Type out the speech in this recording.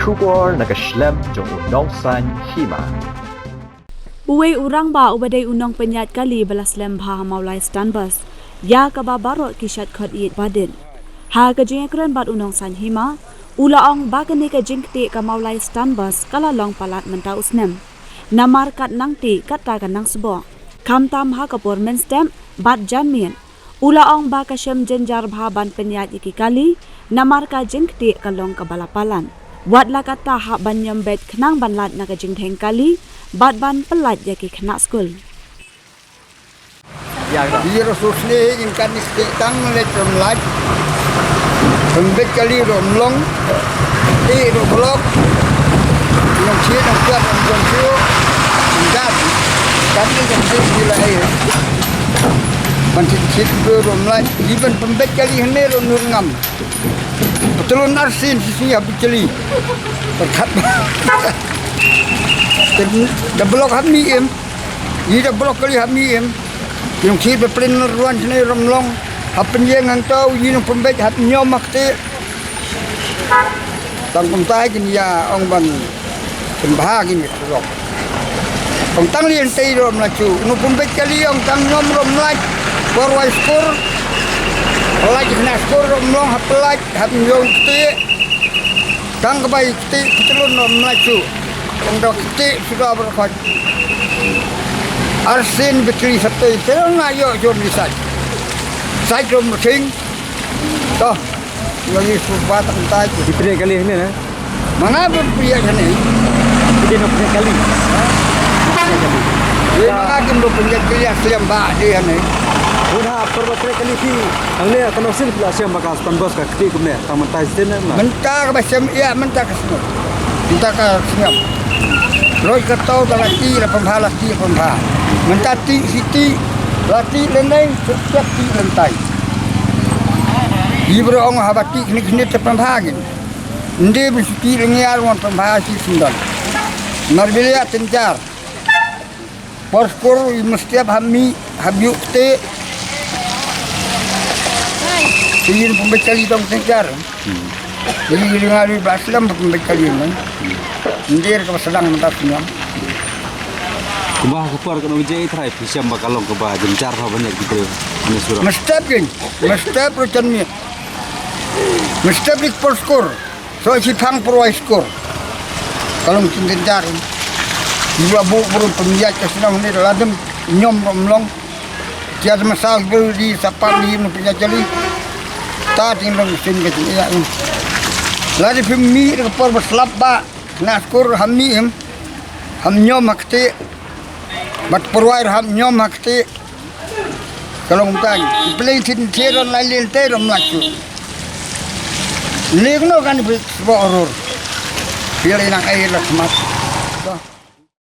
Shubor nagaslem jong unong san Hima. Uwe Rangbah ubadai unong Pynïaid kali balas lembha maulai stanbas. Ya kababarot kishat khot iit badin. Ha kajing ekran bat unong san Hima. Ulaong bagani kajing Ktieh ka maulai stanbas kala long palat menta usnem. Namar kat nang ti kata ka nang sebo. Kam tam ha kapur men stem bat janmien. Ulaong ba kasem jenjar bha ban Pynïaid iki kali. Namar ka jing Ktieh ka long ka balapalan. Wat la kata ha ban Ñiom Beit kenang ban lat na kajing theng kali. Bat ban pelat yaki kena skul. Dia rasul Sngi inkan tang let Blok. Pembek kali Blok. Blok. Yang Sien yang kuat yang Ñiom enggak. Kami yang bila air. Mantin Sien Blok. Even pembek kali hene nur ngam. Patlun arsin sisinya Bujli. Berkat. The Blok Ñiom. Ini Blok kali Ñiom. Yung si Patlun ruan sini Ramlong. Hapen yang angtau ini pembek hat Ñiom Ktieh. Tangkum tai kini ya ong ban sembah gini Blok. Ong tang lian tai rom lacu. Nu pembek kali ong tang Ñiom rom laj. Borwai skor. Laj kena skor Ramlong hapelaj hat Ñiom Ktieh. Tang kebai Ktieh Patlun rom lacu. Untuk Ktieh sudah berkhot. Arsin betri satu itu ngayo jom disaj. Saya jom mesin. Toh, lagi subat entai. Di Pynïaid kali ini na? Mana berpihak ini? Di Pynïaid kali. Dia makan do Pynïaid kali asli mbak dia ni. Udah Pynïaid kali ni. Angnya kalau sih pula siapa makan stanbos ka Ktieh kumne. Taman tai sini na. Mentah macam iya mentah ke sini. Mentah ke sini. Roy ketau dalam ti la pembala ti pembala. Mentati siti lati lenai setiap ti lentai. Ibro ong habati kini terpembagin. Inde bersiti lengiar wan pembahasi sindal. Marbilia tenjar. Poskor mestiap hami habiuk te. Ingin pembekali dong tenjar. Jadi ngari baslam pembekali ni. Inde ke sedang mentasnya. Kubah kupar kan ujai trai pisam bakalong kubah jencar banyak gitu. Ini surah. Mestap rucan mi. Mestap dik poskor. So si pang perwai skor. Kalau mungkin jencar. Dua bu burung Pynïaid kesenang ni ladem Ñiom Ramlong. Tiada masalah baru di sapan di Pynïaid jali. Tak tinggal mesin kecil ya. Lagi pemi kepor berselap ba. Nak skor Ñiom. Ñiom Ktieh. Mat perwai Ñiom Ktieh. Kalau mungkin pelai tintiran lain teram lacu. Legno kan sebuah oror. Pilih nak air lah semat.